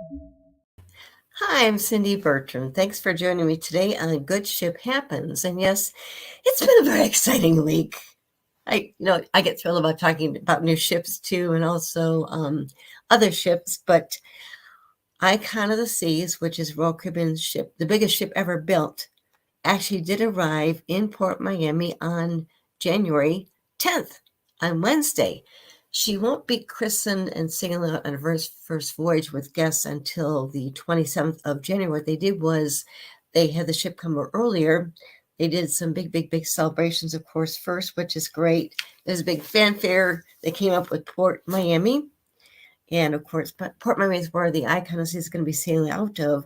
Hi, I'm Cindy Bertram. Thanks for joining me today on Good Ship Happens. And yes, it's been a very exciting week. I get thrilled about talking about new ships too, and also other ships. But Icon of the Seas, which is Royal Caribbean's ship, the biggest ship ever built, actually did arrive in Port Miami on January 10th, on Wednesday. She won't be christened and sailing on her first voyage with guests until the 27th of January. What they did was they had the ship come earlier. They did some big celebrations, of course, first, which is great. There's a big fanfare. They came up with Port Miami. And of course, Port Miami is where the Icon of the Sea is going to be sailing out of.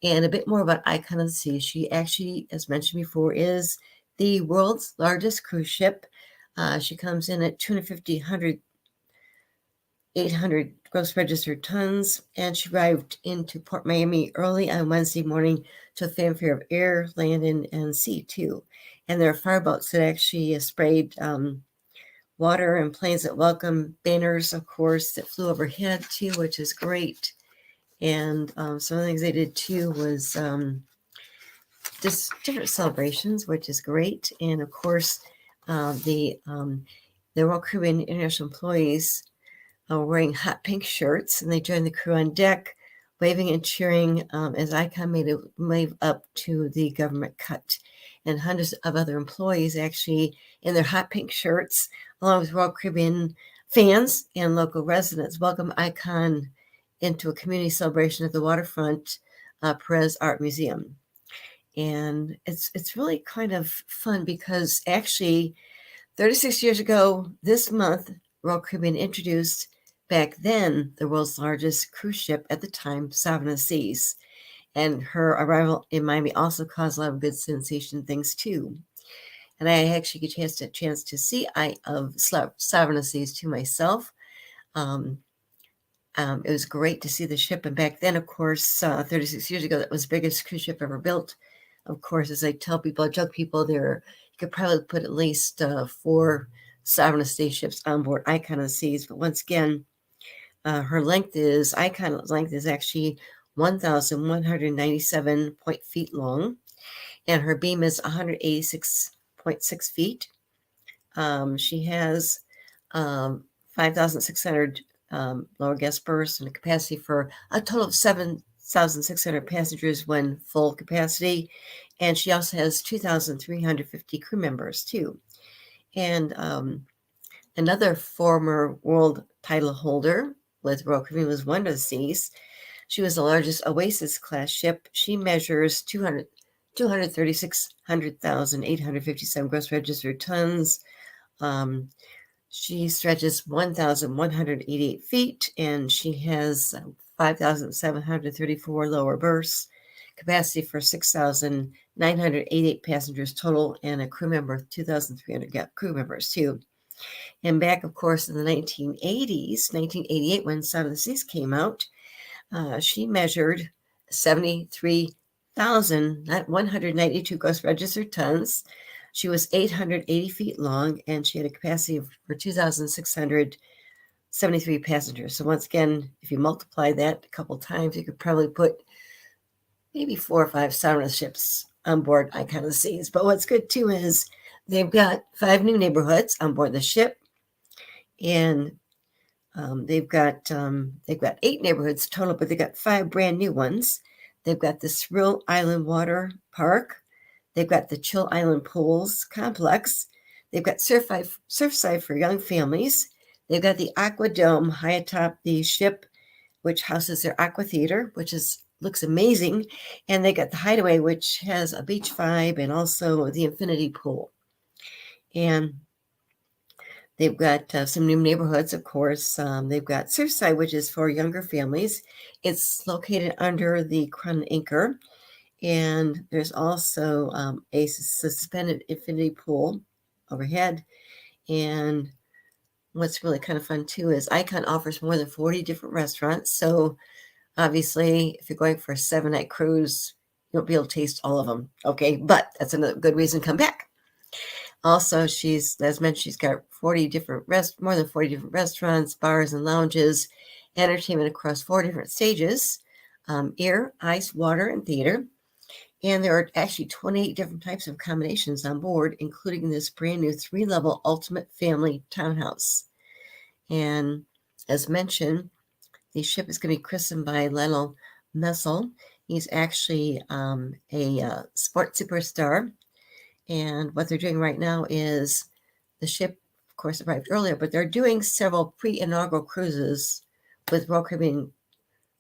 And a bit more about Icon of the Sea. She actually, as mentioned before, is the world's largest cruise ship. She comes in at 250, 100, 800 gross registered tons, and she arrived into Port Miami early on Wednesday morning to a fanfare of air, land, and sea, too. And there are fireboats that actually sprayed water and planes that welcome, banners, of course, that flew overhead, too, which is great. And some of the things they did, too, was just different celebrations, which is great. And, of course, the Royal Caribbean International employees wearing hot pink shirts, and they joined the crew on deck, waving and cheering as Icon made a wave up to the government cut. And hundreds of other employees actually in their hot pink shirts, along with Royal Caribbean fans and local residents, welcome Icon into a community celebration at the waterfront Perez Art Museum. And it's really kind of fun because actually 36 years ago this month, Royal Caribbean introduced back then the world's largest cruise ship at the time, Sovereign Seas. And her arrival in Miami also caused a lot of good sensation things too. And I actually get a chance to see Sovereign Seas to myself. It was great to see the ship. And back then, of course, 36 years ago, that was the biggest cruise ship ever built. Of course, as I tell people, I joke people, you could probably put at least 4 Sovereign Seas ships on board Icon of the Seas. But once again, Icon's length is actually 1,197 feet long, and her beam is 186.6 feet. She has 5,600 lower guest berths and a capacity for a total of 7,600 passengers when full capacity. And she also has 2,350 crew members, too. And another former world title holder with Royal Caribbean was Wonder of the Seas. She was the largest Oasis class ship. She measures 236,857 gross registered tons. She stretches 1,188 feet, and she has 5,734 lower berths, capacity for 6,988 passengers total, and a crew member of 2,300 crew members, too. And back, of course, in the 1980s, 1988, when Sound of the Seas came out, she measured 73,192 gross registered tons. She was 880 feet long, and she had a capacity for 2,673 passengers. So once again, if you multiply that a couple times, you could probably put maybe 4 or 5 Sound ships on board Icon of the Seas. But what's good, too, is they've got 5 new neighborhoods on board the ship. And they've got 8 neighborhoods total, but they've got 5 brand new ones. They've got the Thrill Island Water Park. They've got the Chill Island Pools Complex. They've got Surfside for young families. They've got the Aqua Dome high atop the ship, which houses their Aqua Theater, which looks amazing. And they got the Hideaway, which has a beach vibe, and also the Infinity Pool. And they've got some new neighborhoods, of course. They've got Surfside, which is for younger families. It's located under the Crown Anchor. And there's also a suspended infinity pool overhead. And what's really kind of fun, too, is Icon offers more than 40 different restaurants. So obviously, if you're going for a 7-night cruise, you won't be able to taste all of them. Okay, but that's another good reason to come back. Also, as mentioned, she's got more than 40 different restaurants, bars, and lounges, entertainment across 4 different stages. air, ice, water, and theater. And there are actually 28 different types of accommodations on board, including this brand new 3-level ultimate family townhouse. And as mentioned, the ship is going to be christened by Lionel Messil. He's actually a sports superstar. And what they're doing right now is the ship, of course, arrived earlier, but they're doing several pre-inaugural cruises with Royal Caribbean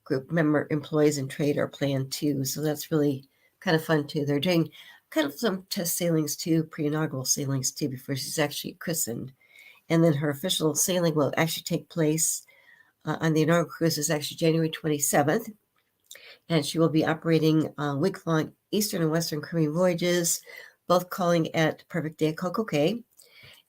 Group member employees and trade are planned too. So that's really kind of fun too. They're doing kind of some test sailings too, pre-inaugural sailings too, before she's actually christened. And then her official sailing will actually take place on the inaugural cruise is actually January 27th. And she will be operating week-long Eastern and Western Caribbean voyages, both calling at Perfect Day at Coco Cay.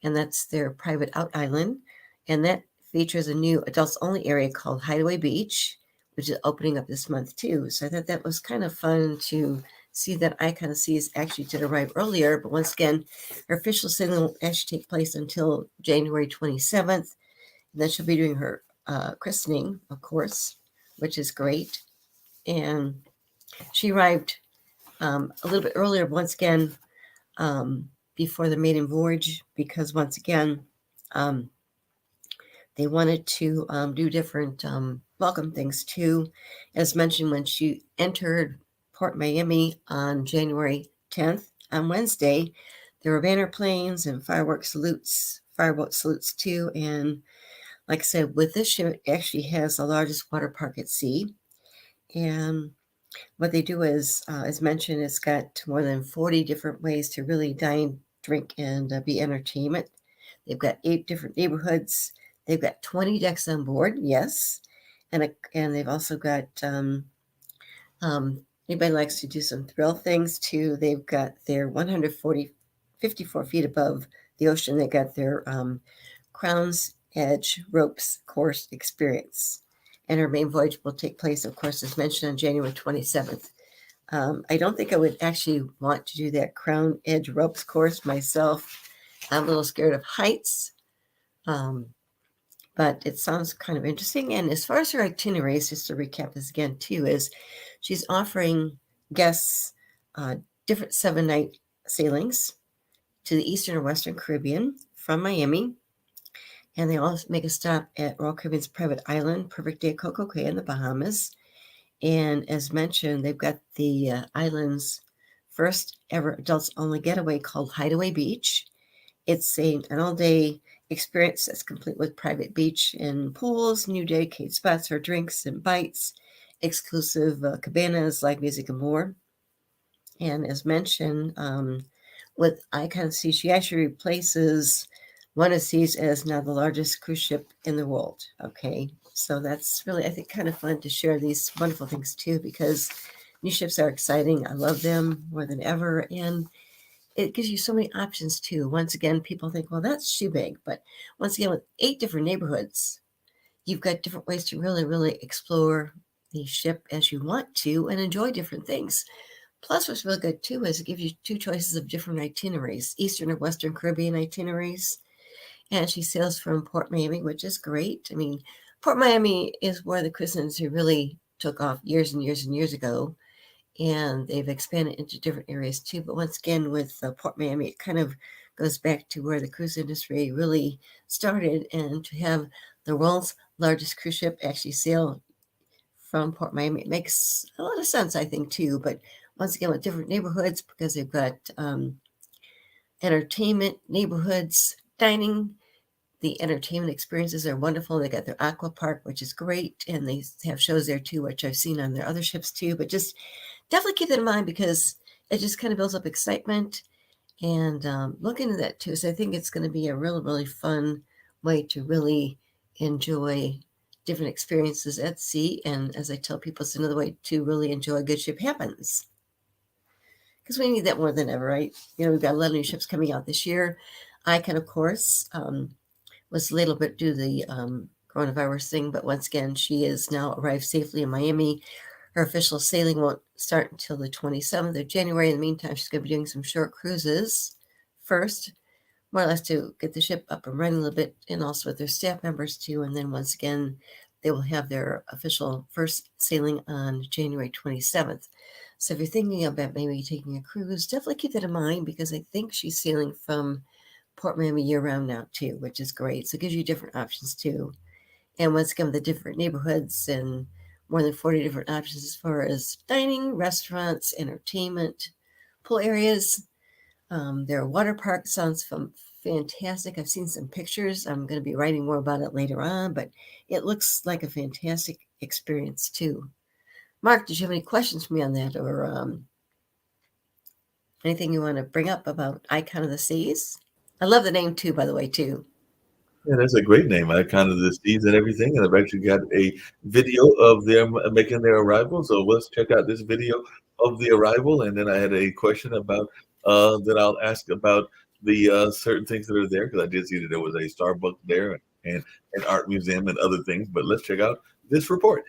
And that's their private out island. And that features a new adults-only area called Hideaway Beach, which is opening up this month too. So I thought that was kind of fun to see that Icon of Seas actually did arrive earlier. But once again, her official sailing will actually take place until January 27th. And then she'll be doing her christening, of course, which is great. And she arrived a little bit earlier, once again, before the maiden voyage, because once again, they wanted to do different welcome things too. As mentioned, when she entered Port Miami on January 10th, on Wednesday, there were banner planes and fireworks salutes, fireboat salutes too. And like I said, with this ship, it actually has the largest water park at sea. And what they do is, as mentioned, it's got more than 40 different ways to really dine, drink, and be entertainment. They've got 8 different neighborhoods. They've got 20 decks on board, yes. And they've also got, anybody likes to do some thrill things too. They've got their 54 feet above the ocean. They got their Crown's Edge ropes course experience. And her main voyage will take place, of course, as mentioned, on January 27th. I don't think I would actually want to do that Crown Edge ropes course myself. I'm a little scared of heights, but it sounds kind of interesting. And as far as her itineraries, just to recap this again too, is she's offering guests different 7-night sailings to the Eastern or Western Caribbean from Miami. And they all make a stop at Royal Caribbean's private island, Perfect Day Coco Cay in the Bahamas. And as mentioned, they've got the island's first ever adults only getaway called Hideaway Beach. It's an all-day experience that's complete with private beach and pools, new dedicated spots for drinks and bites, exclusive cabanas, live music, and more. And as mentioned, with Icon Sea, she actually replaces one of these as now the largest cruise ship in the world. Okay, so that's really, I think, kind of fun to share these wonderful things too, because new ships are exciting. I love them more than ever, and it gives you so many options too. Once again, people think, well, that's too big, but once again, with 8 different neighborhoods, you've got different ways to really, really explore the ship as you want to and enjoy different things. Plus, what's really good too is it gives you 2 choices of different itineraries, Eastern or Western Caribbean itineraries. And she sails from Port Miami, which is great. I mean, Port Miami is where the cruise industry really took off years and years and years ago. And they've expanded into different areas too. But once again, with Port Miami, it kind of goes back to where the cruise industry really started. And to have the world's largest cruise ship actually sail from Port Miami, it makes a lot of sense, I think, too. But once again, with different neighborhoods, because they've got entertainment, neighborhoods, dining. The entertainment experiences are wonderful. They got their aqua park, which is great, and they have shows there too, which I've seen on their other ships too. But just definitely keep that in mind, because it just kind of builds up excitement. And look into that too. So I think it's going to be a really, really fun way to really enjoy different experiences at sea. And as I tell people, it's another way to really enjoy Good Ship Happens, because we need that more than ever, right? You know, we've got a lot of new ships coming out this year. Icon, of course, was a little bit due to the coronavirus thing, but once again, she is now arrived safely in Miami. Her official sailing won't start until the 27th of January. In the meantime, she's going to be doing some short cruises first, more or less to get the ship up and running a little bit, and also with their staff members too. And then once again, they will have their official first sailing on January 27th. So if you're thinking about maybe taking a cruise, definitely keep that in mind, because I think she's sailing from Port Miami year-round now too, which is great. So it gives you different options too. And once again, the different neighborhoods and more than 40 different options as far as dining, restaurants, entertainment, pool areas. Their water park sounds fantastic. I've seen some pictures. I'm going to be writing more about it later on, but it looks like a fantastic experience too. Mark, did you have any questions for me on that, or anything you want to bring up about Icon of the Seas? I love the name too, by the way, too. Yeah, that's a great name, Icon of the Seas and everything. And I've actually got a video of them making their arrival. So let's check out this video of the arrival. And then I had a question about that I'll ask about the certain things that are there, because I did see that there was a Starbucks there and an art museum and other things. But let's check out this report.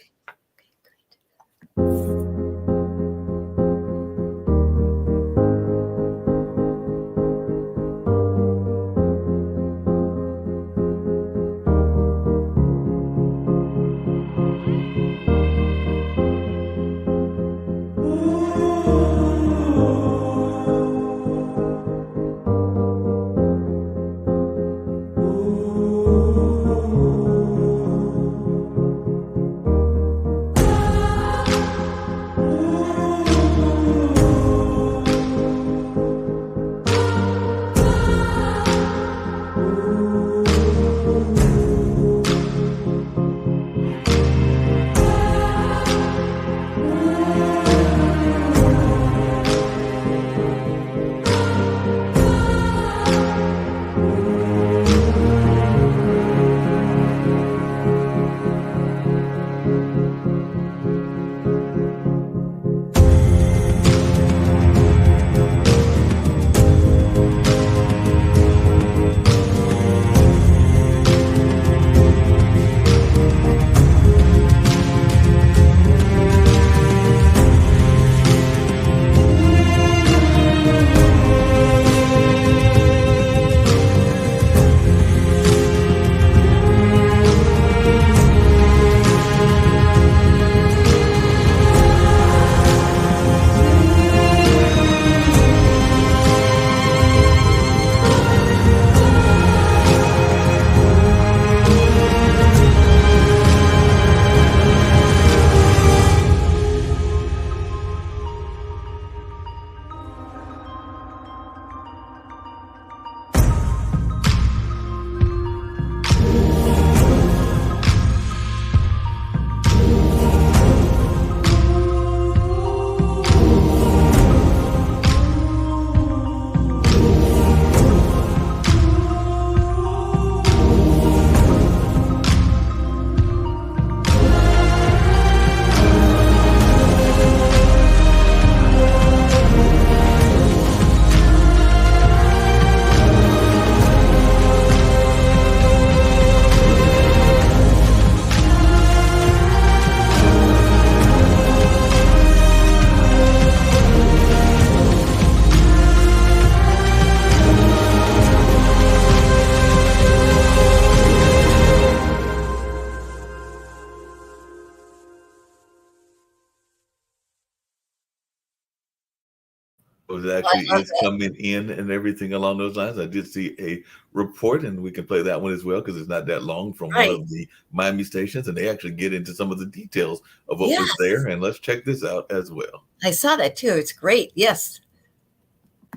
It actually is coming in and everything along those lines. I did see a report, and we can play that one as well, because it's not that long, from one of the Miami stations, and they actually get into some of the details of what was there. And let's check this out as well. I saw that too. It's great. Yes.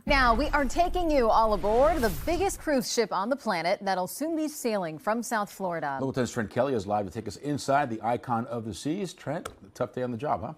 Now we are taking you all aboard the biggest cruise ship on the planet that'll soon be sailing from South Florida. Local 10's Trent Kelly is live to take us inside the Icon of the Seas. Trent, a tough day on the job, huh?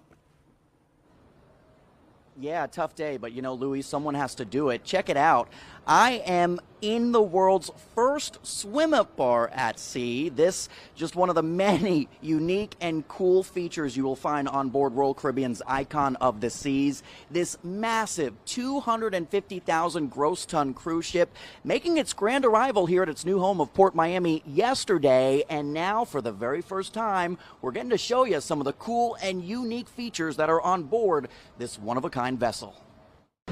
Yeah, tough day, but you know, Louis, someone has to do it. Check it out. I am in the world's first swim-up bar at sea. This just one of the many unique and cool features you will find on board Royal Caribbean's Icon of the Seas. This massive 250,000 gross ton cruise ship making its grand arrival here at its new home of Port Miami yesterday. And now, for the very first time, we're getting to show you some of the cool and unique features that are on board this one-of-a-kind vessel.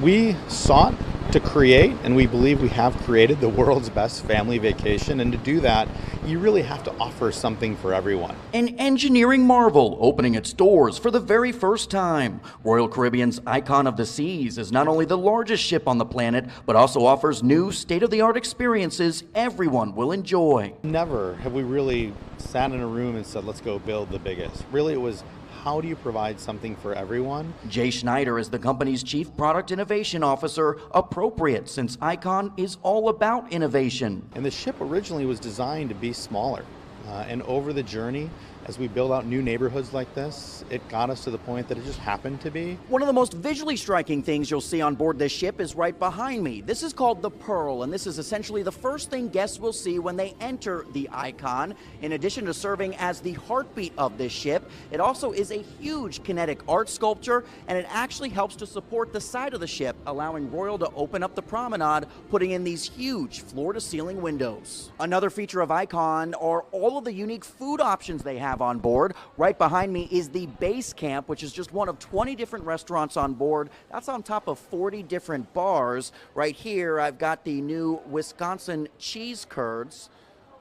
We sought to create, and we believe we have created, the world's best family vacation. And to do that, you really have to offer something for everyone. An engineering marvel opening its doors for the very first time. Royal Caribbean's Icon of the Seas is not only the largest ship on the planet, but also offers new state-of-the-art experiences everyone will enjoy. Never have we really sat in a room and said, let's go build the biggest. Really, it was, how do you provide something for everyone? Jay Schneider is the company's Chief Product Innovation Officer, appropriate since Icon is all about innovation. And the ship originally was designed to be smaller. And over the journey, as we build out new neighborhoods like this, it got us to the point that it just happened to be. One of the most visually striking things you'll see on board this ship is right behind me. This is called the Pearl, and this is essentially the first thing guests will see when they enter the Icon. In addition to serving as the heartbeat of this ship, it also is a huge kinetic art sculpture, and it actually helps to support the side of the ship, allowing Royal to open up the promenade, putting in these huge floor-to-ceiling windows. Another feature of Icon are all of the unique food options they have on board. Right behind me is the Base Camp, which is just one of 20 different restaurants on board. That's on top of 40 different bars. Right here, I've got the new Wisconsin cheese curds.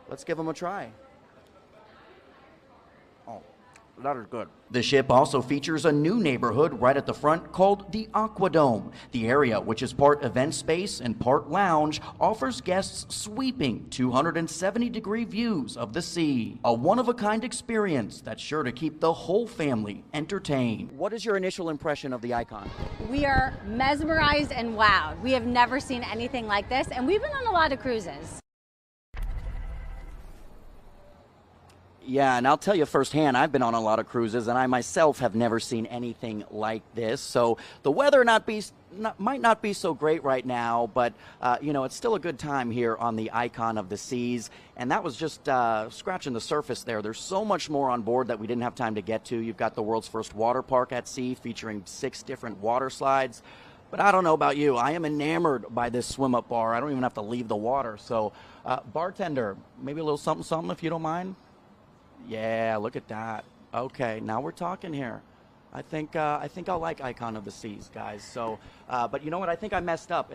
Let's give them a try. Oh, that is good. The ship also features a new neighborhood right at the front called the Aquadome. The area, which is part event space and part lounge, offers guests sweeping 270-degree views of the sea. A one-of-a-kind experience that's sure to keep the whole family entertained. What is your initial impression of the Icon? We are mesmerized and wowed. We have never seen anything like this, and we've been on a lot of cruises. Yeah, and I'll tell you firsthand, I've been on a lot of cruises, and I myself have never seen anything like this. So the weather might not be so great right now, but you know, it's still a good time here on the Icon of the Seas. And that was just scratching the surface there. There's so much more on board that we didn't have time to get to. You've got the world's first water park at sea, featuring 6 different water slides. But I don't know about you. I am enamored by this swim-up bar. I don't even have to leave the water. So, bartender, maybe a little something if you don't mind. Yeah, look at that. Okay, now we're talking here. I think I'll like Icon of the Seas, guys. So, but you know what? I think I messed up.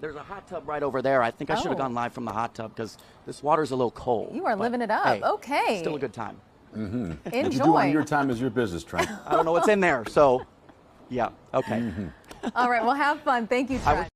There's a hot tub right over there. I think I should have gone live from the hot tub because this water's a little cold. You are living it up. Hey, okay. Still a good time. Enjoy. What you do on your time is your business, Trent. I don't know what's in there, so yeah. Okay. All right. Well, have fun. Thank you, Trent.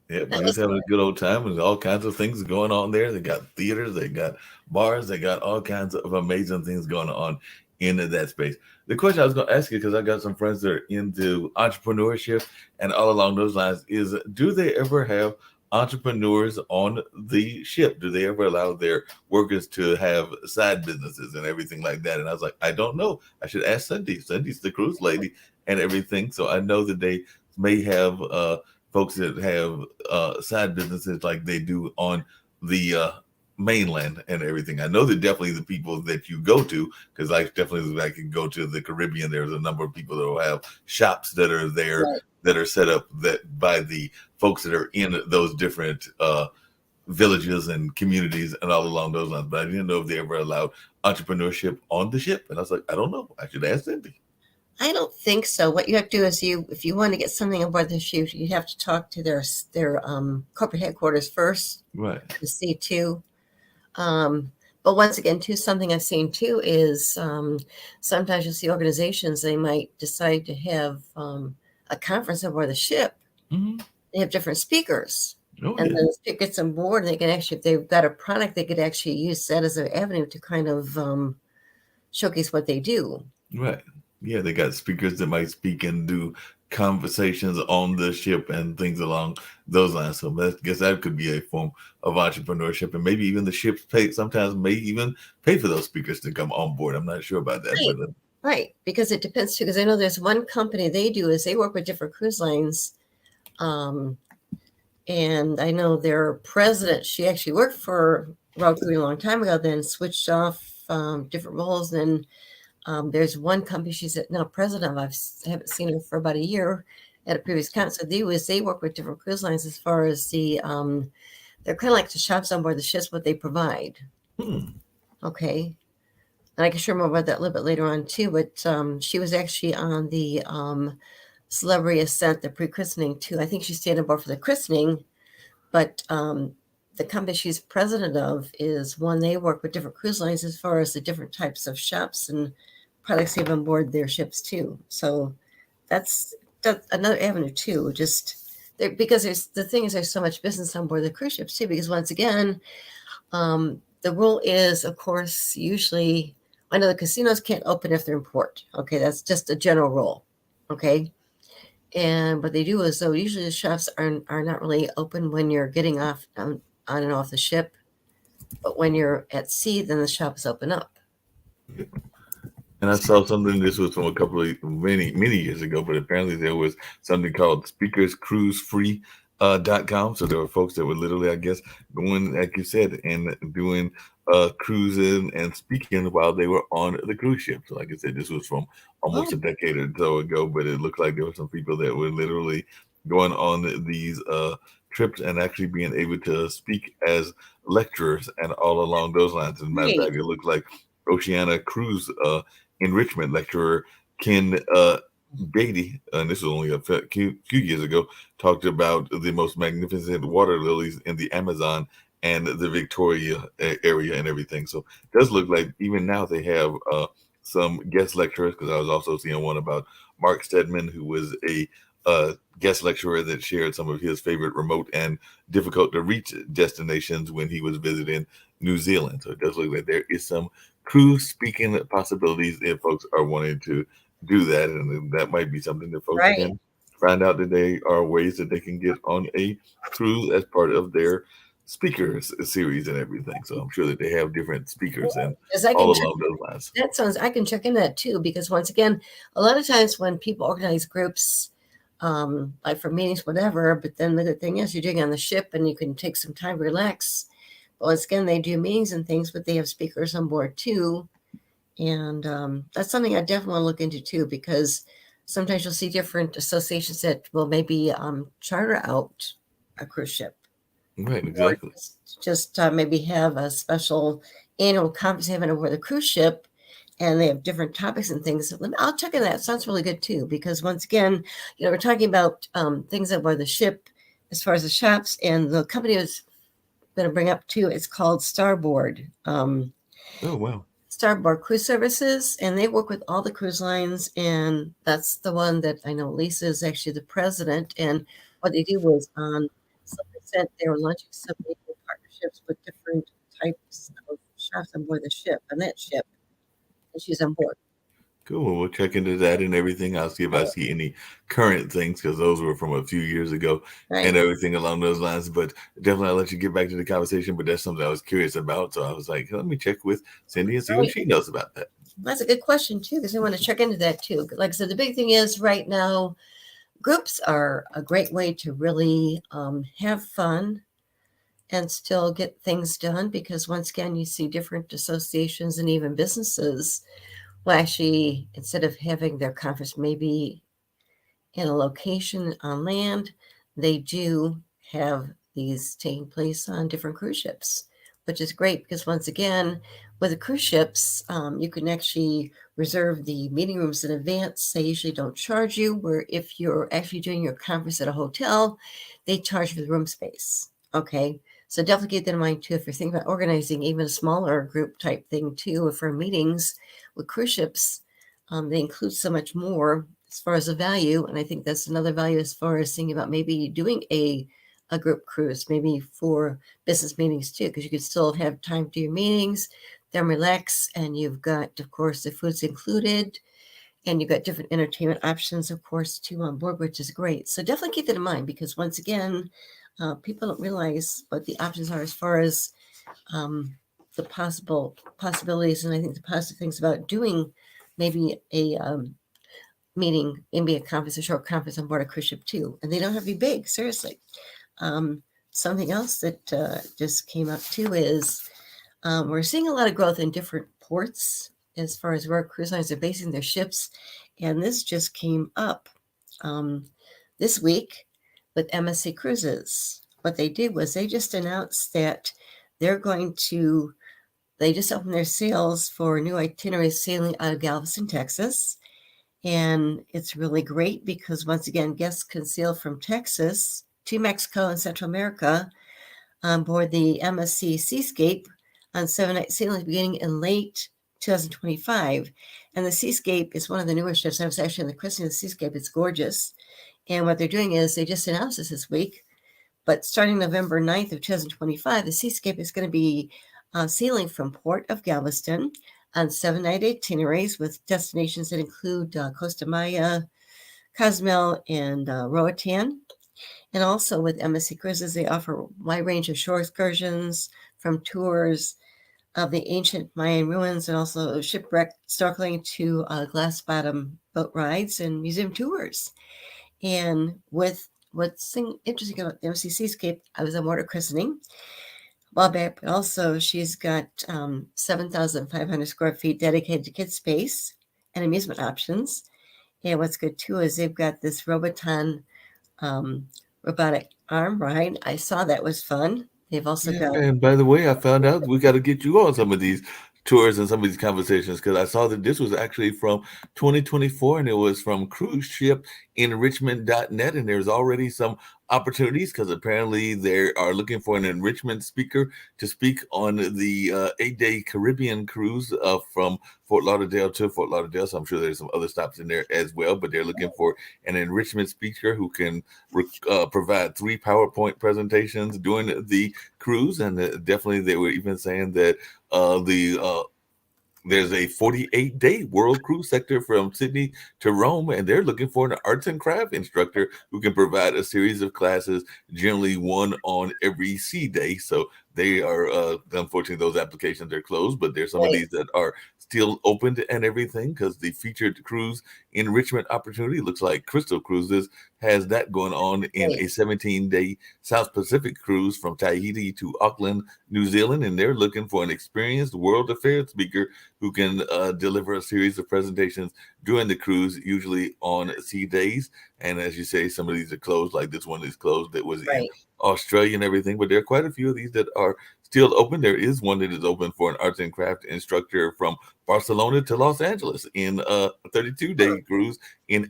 Yeah, but he's having a good old time. There's all kinds of things going on there. They got theaters, they got bars, they got all kinds of amazing things going on in that space. The question I was going to ask you, because I got some friends that are into entrepreneurship and all along those lines, is do they ever have entrepreneurs on the ship? Do they ever allow their workers to have side businesses and everything like that? And I was like, I don't know. I should ask Cindy. Cindy's the cruise lady and everything. So I know that they may have folks that have side businesses like they do on the mainland and everything. I know that definitely the people that you go to, because I can go to the Caribbean. There's a number of people that will have shops that are there, right, that are set up that by the folks that are in those different villages and communities and all along those lines. But I didn't know if they ever allowed entrepreneurship on the ship. And I was like, I don't know. I should ask Cindy. I don't think so. What you have to do is if you want to get something on board the ship, you have to talk to their corporate headquarters first, right, to see too. But once again, too, something I've seen too is sometimes you'll see organizations, they might decide to have a conference on board the ship. Mm-hmm. They have different speakers. Oh, and yeah. then the speaker gets on board, and they can actually, if they've got a product, they could actually use that as an avenue to kind of showcase what they do. Right. Yeah, they got speakers that might speak and do conversations on the ship and things along those lines. So I guess that could be a form of entrepreneurship, and maybe even the ships sometimes may even pay for those speakers to come on board. I'm not sure about that. Right, but, right. Because it depends too. Because I know there's one company they work with different cruise lines, and I know their president, she actually worked for Royal Caribbean a long time ago, then switched off different roles. Then there's one company she's now president of. I haven't seen her for about a year at a previous conference. So they work with different cruise lines as far as the they're kind of like the shops on board the ships, what they provide. Okay. And I can share more about that a little bit later on too. But she was actually on the Celebrity Ascent, the pre-christening too. I think she stayed on board for the christening, but the company she's president of is one they work with different cruise lines as far as the different types of shops and products they have on board their ships too. So that's another avenue too. Just there, because there's so much business on board the cruise ships too. Because once again, the rule is, of course, usually I know the casinos can't open if they're in port. Okay, that's just a general rule. Okay. And what they do is, though, usually the shops are not really open when you're getting off on and off the ship. But when you're at sea, then the shops open up. And I saw something, this was from a couple of many years ago, but apparently there was something called speakerscruisefree.com. So there were folks that were literally, I guess, going, like you said, and doing cruising and speaking while they were on the cruise ship. So like I said, this was from almost a decade or so ago, but it looked like there were some people that were literally going on these trips and actually being able to speak as lecturers and all along those lines. As a matter of fact, it looked like Oceana Cruise enrichment lecturer Ken Beatty, and this was only a few years ago, talked about the most magnificent water lilies in the Amazon and the Victoria area and everything. So it does look like even now they have some guest lecturers, because I was also seeing one about Mark Stedman, who was a guest lecturer that shared some of his favorite remote and difficult to reach destinations when he was visiting New Zealand. So it does look like there is some cruise speaking possibilities if folks are wanting to do that, and that might be something that folks can find out that there are ways that they can get on a cruise as part of their speakers series and everything. So I'm sure that they have different speakers and all along those lines. I can check into that too, because once again, a lot of times when people organize groups, like for meetings, whatever, but then the good thing is you're doing it on the ship and you can take some time to relax. But once again, they do meetings and things, but they have speakers on board too. And that's something I definitely want to look into too, because sometimes you'll see different associations that will maybe charter out a cruise ship. Right, exactly. Just maybe have a special annual conference having over the cruise ship, and they have different topics and things. I'll check into that. Sounds really good too, because once again, we're talking about things that were the ship as far as the shops, and the company was going to bring up too. It's called Starboard. Oh, wow. Starboard Cruise Services, and they work with all the cruise lines, and that's the one that I know Lisa is actually the president. And what they do was on some percent they were launching some partnerships with different types of shops on board the ship, on that ship, and she's on board. Cool. Well, we'll check into that and everything. I'll see if I see any current things, because those were from a few years ago and everything along those lines. But definitely I'll let you get back to the conversation. But that's something I was curious about. So I was like, let me check with Cindy and see what she knows about that. That's a good question too, because I want to check into that too. Like I said, the big thing is right now, groups are a great way to really have fun and still get things done, because once again, you see different associations and even businesses. Well, actually, instead of having their conference maybe in a location on land, they do have these taking place on different cruise ships, which is great, because once again, with the cruise ships, you can actually reserve the meeting rooms in advance. They usually don't charge you, where if you're actually doing your conference at a hotel, they charge for the room space. Okay. So definitely keep that in mind too, if you're thinking about organizing even a smaller group type thing too, for meetings with cruise ships. They include so much more as far as the value. And I think that's another value as far as thinking about maybe doing a group cruise, maybe for business meetings too, because you could still have time to do your meetings, then relax. And you've got, of course, the food's included, and you've got different entertainment options, of course, too, on board, which is great. So definitely keep that in mind, because once again, people don't realize what the options are as far as the possibilities. And I think the positive things about doing maybe a meeting, maybe a conference, a short conference on board a cruise ship too. And they don't have to be big, seriously. Something else that just came up too is we're seeing a lot of growth in different ports as far as where cruise lines are basing their ships. And this just came up this week with MSC Cruises. What they did was they just announced that they just opened their sales for new itineraries sailing out of Galveston, Texas. And it's really great because once again, guests can sail from Texas to Mexico and Central America on board the MSC Seascape on 7-night sailing beginning in late 2025. And the Seascape is one of the newer ships. I was actually in the christening of the Seascape. It's gorgeous. And what they're doing is they just announced this week, but starting November 9th of 2025, the Seascape is going to be sailing from Port of Galveston on 7-night itineraries with destinations that include Costa Maya, Cozumel, and Roatan. And also with MSC Cruises, they offer a wide range of shore excursions from tours of the ancient Mayan ruins and also shipwreck snorkeling to glass bottom boat rides and museum tours. And with what's interesting about the MSC Seascape, I was on board a christening a while back, but also she's got 7,500 square feet dedicated to kids space and amusement options. And what's good too is they've got this Roboton robotic arm ride. I saw that was fun. They've also got. And by the way, I found out we got to get you on some of these tours and some of these conversations because I saw that this was actually from 2024 and it was from cruiseshipenrichment.net, and there's already some opportunities because apparently they are looking for an enrichment speaker to speak on the 8-day Caribbean cruise from Fort Lauderdale to Fort Lauderdale. So I'm sure there's some other stops in there as well, but they're looking for an enrichment speaker who can provide 3 PowerPoint presentations during the cruise. And definitely they were even saying that there's a 48-day world cruise sector from Sydney to Rome, and they're looking for an arts and craft instructor who can provide a series of classes, generally one on every sea day. So they are, unfortunately, those applications are closed, but there's some of these that are still open and everything because the featured cruise enrichment opportunity looks like Crystal Cruises has that going on in a 17-day South Pacific cruise from Tahiti to Auckland, New Zealand, and they're looking for an experienced world affairs speaker who can deliver a series of presentations during the cruise, usually on sea days. And as you say, some of these are closed, like this one is closed that was in Australia and everything, but there are quite a few of these that are still open. There is one that is open for an arts and craft instructor from Barcelona to Los Angeles in a 32-day cruise in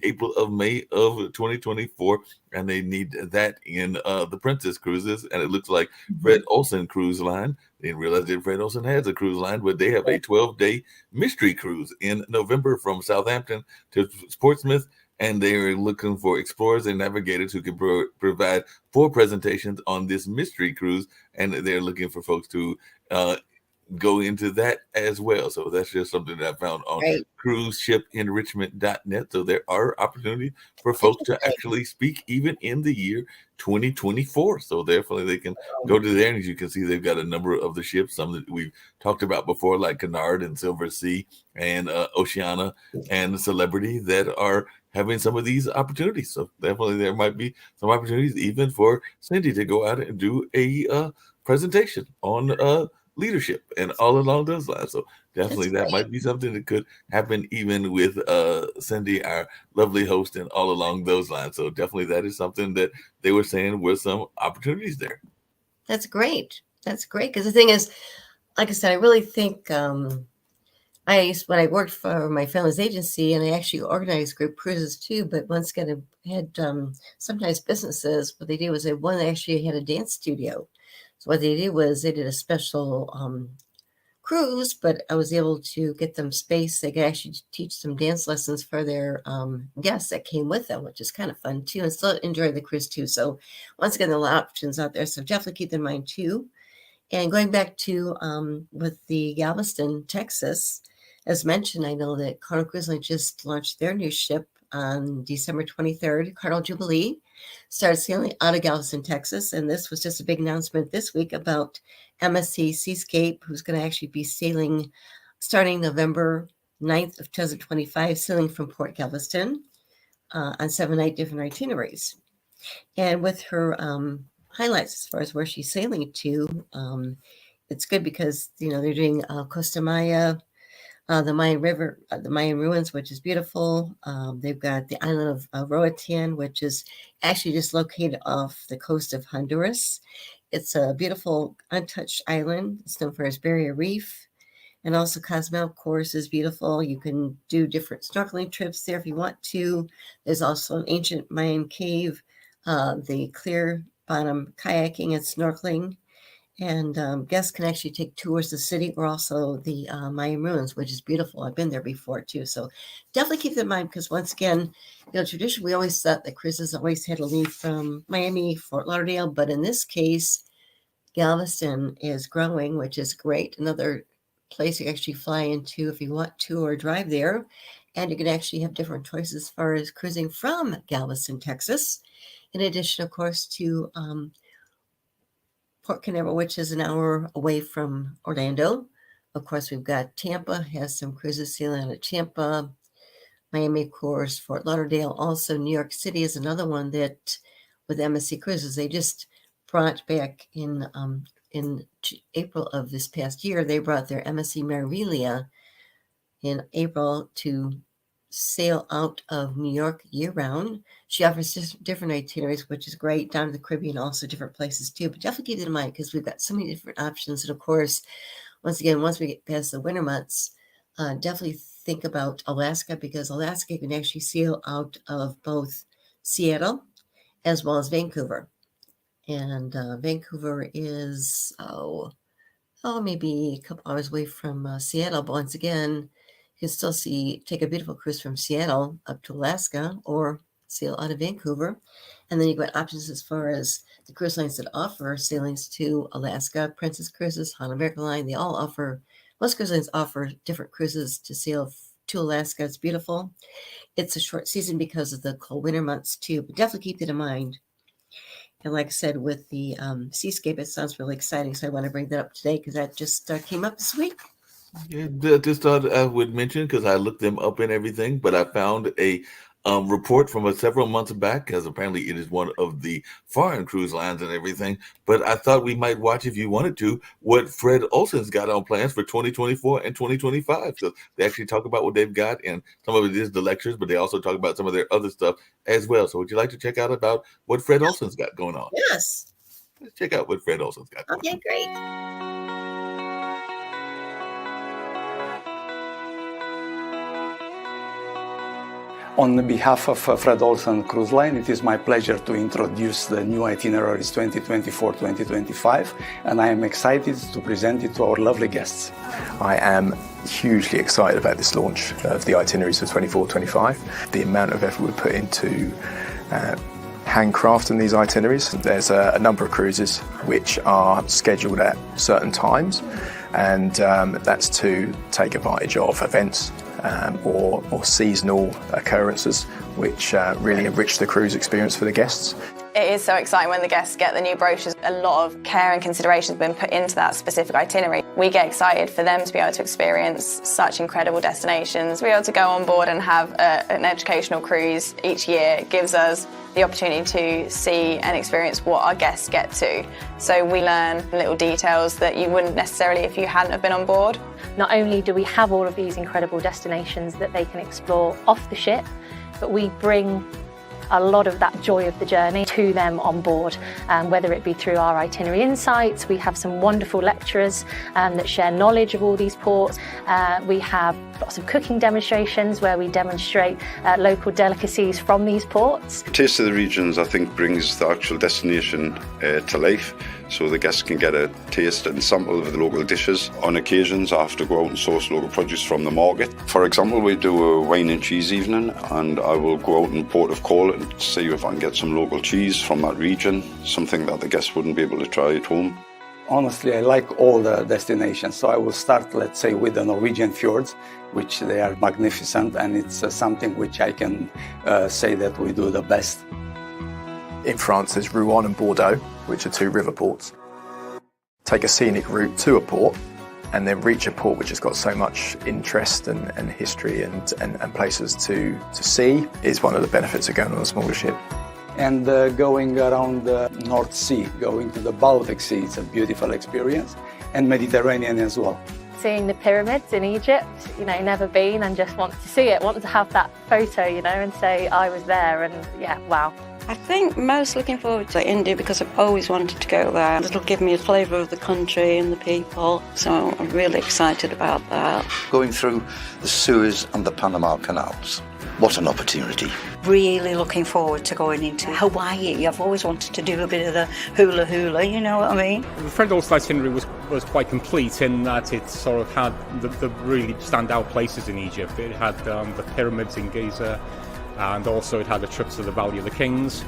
May of 2024, and they need that in the Princess Cruises. And it looks like Fred Olsen Cruise Line. They didn't realize that Fred Olsen has a cruise line, but they have a 12-day mystery cruise in November from Southampton to Portsmouth. And they're looking for explorers and navigators who can provide 4 presentations on this mystery cruise. And they're looking for folks to go into that as well. So that's just something that I found on cruiseshipenrichment.net. So there are opportunities for folks to actually speak even in the year 2024. So definitely they can go to there, and as you can see, they've got a number of the ships, some that we've talked about before, like Canard and Silver Sea and Oceana and Celebrity, that are having some of these opportunities. So definitely there might be some opportunities even for Cindy to go out and do a presentation on leadership and all along those lines. So definitely that might be something that could happen even with Cindy, our lovely host, and all along those lines. So definitely that is something that they were saying were some opportunities there. That's great. That's great. Because the thing is, like I said, I really think when I worked for my family's agency, and I actually organized group cruises too, but once again, I had sometimes businesses, what they did was one actually had a dance studio. So what they did was they did a special cruise, but I was able to get them space. They could actually teach some dance lessons for their guests that came with them, which is kind of fun too, and still enjoy the cruise too. So once again, there are a lot of options out there. So definitely keep in mind too. And going back to with the Galveston, Texas, as mentioned, I know that Carnival Cruise Line just launched their new ship on December 23rd. Carnival Jubilee started sailing out of Galveston, Texas. And this was just a big announcement this week about MSC Seascape, who's going to actually be sailing starting November 9th of 2025, sailing from Port Galveston on 7-night different itineraries. And with her highlights as far as where she's sailing to, it's good because, they're doing Costa Maya, the Mayan River, the Mayan ruins, which is beautiful. They've got the island of Roatan, which is actually just located off the coast of Honduras. It's a beautiful, untouched island. It's known for its barrier reef. And also Cozumel, of course, is beautiful. You can do different snorkeling trips there if you want to. There's also an ancient Mayan cave, the clear bottom kayaking and snorkeling. And guests can actually take tours of the city or also the Mayan ruins, which is beautiful. I've been there before too. So definitely keep that in mind because once again, traditionally we always thought that cruises always had to leave from Miami, Fort Lauderdale. But in this case, Galveston is growing, which is great. Another place you actually fly into if you want to or drive there. And you can actually have different choices as far as cruising from Galveston, Texas. In addition, of course, to Port Canaveral, which is an hour away from Orlando. Of course, we've got Tampa, has some cruises sailing out of Tampa. Miami, of course, Fort Lauderdale. Also, New York City is another one that, with MSC Cruises, they just brought back in April of this past year. They brought their MSC Meraviglia in April to sail out of New York year-round. She offers different itineraries, which is great, down to the Caribbean, also different places too. But definitely keep that in mind because we've got so many different options. And of course, once again, once we get past the winter months, definitely think about Alaska because Alaska can actually sail out of both Seattle as well as Vancouver. And Vancouver is, maybe a couple hours away from Seattle. But once again, you can still take a beautiful cruise from Seattle up to Alaska or sail out of Vancouver. And then you've got options as far as the cruise lines that offer sailings to Alaska, Princess Cruises, Han American Line. They all offer, most cruise lines offer different cruises to sail to Alaska. It's beautiful. It's a short season because of the cold winter months too, but definitely keep that in mind. And like I said, with the Seascape, it sounds really exciting. So I want to bring that up today because that just came up this week. Yeah, just thought I would mention because I looked them up and everything, but I found a report from several months back because apparently it is one of the foreign cruise lines and everything. But I thought we might watch, if you wanted to, what Fred Olsen's got on plans for 2024 and 2025. So they actually talk about what they've got, and some of it is the lectures, but they also talk about some of their other stuff as well. So would you like to check out about what Fred Olsen's got going on? Yes. Let's check out what Fred Olsen's got going on. Okay, great. On behalf of Fred Olsen Cruise Line, it is my pleasure to introduce the new itineraries 2024-2025, and I am excited to present it to our lovely guests. I am hugely excited about this launch of the itineraries for 24-25. The amount of effort we put into handcrafting these itineraries. There's a number of cruises which are scheduled at certain times, and that's to take advantage of events or seasonal occurrences which really enrich the cruise experience for the guests. It is so exciting when the guests get the new brochures. A lot of care and consideration has been put into that specific itinerary. We get excited for them to be able to experience such incredible destinations. To be able to go on board and have an educational cruise each year gives us the opportunity to see and experience what our guests get to. So we learn little details that you wouldn't necessarily if you hadn't have been on board. Not only do we have all of these incredible destinations that they can explore off the ship, but we bring a lot of that joy of the journey to them on board, whether it be through our itinerary insights. We have some wonderful lecturers that share knowledge of all these ports. We have lots of cooking demonstrations where we demonstrate local delicacies from these ports. Taste of the Regions, I think, brings the actual destination to life, so the guests can get a taste and sample of the local dishes. On occasions, I have to go out and source local produce from the market. For example, we do a wine and cheese evening, and I will go out in Port of Call and see if I can get some local cheese from that region, something that the guests wouldn't be able to try at home. Honestly, I like all the destinations, so I will start, let's say, with the Norwegian fjords, which they are magnificent, and it's something which I can say that we do the best. In France, there's Rouen and Bordeaux, which are two river ports. Take a scenic route to a port, and then reach a port which has got so much interest and history and places to see is one of the benefits of going on a smaller ship. And going around the North Sea, going to the Baltic Sea, it's a beautiful experience, and Mediterranean as well. Seeing the pyramids in Egypt, never been and just want to see it, want to have that photo, and say I was there, and yeah, wow. I think most looking forward to India because I've always wanted to go there. It'll give me a flavour of the country and the people, so I'm really excited about that. Going through the Suez and the Panama Canals. What an opportunity. Really looking forward to going into Hawaii. I've always wanted to do a bit of the hula hula, you know what I mean? The Fred Olsen itinerary was quite complete in that it sort of had the really standout places in Egypt. It had the pyramids in Giza, and also it had a trip to the Valley of the Kings.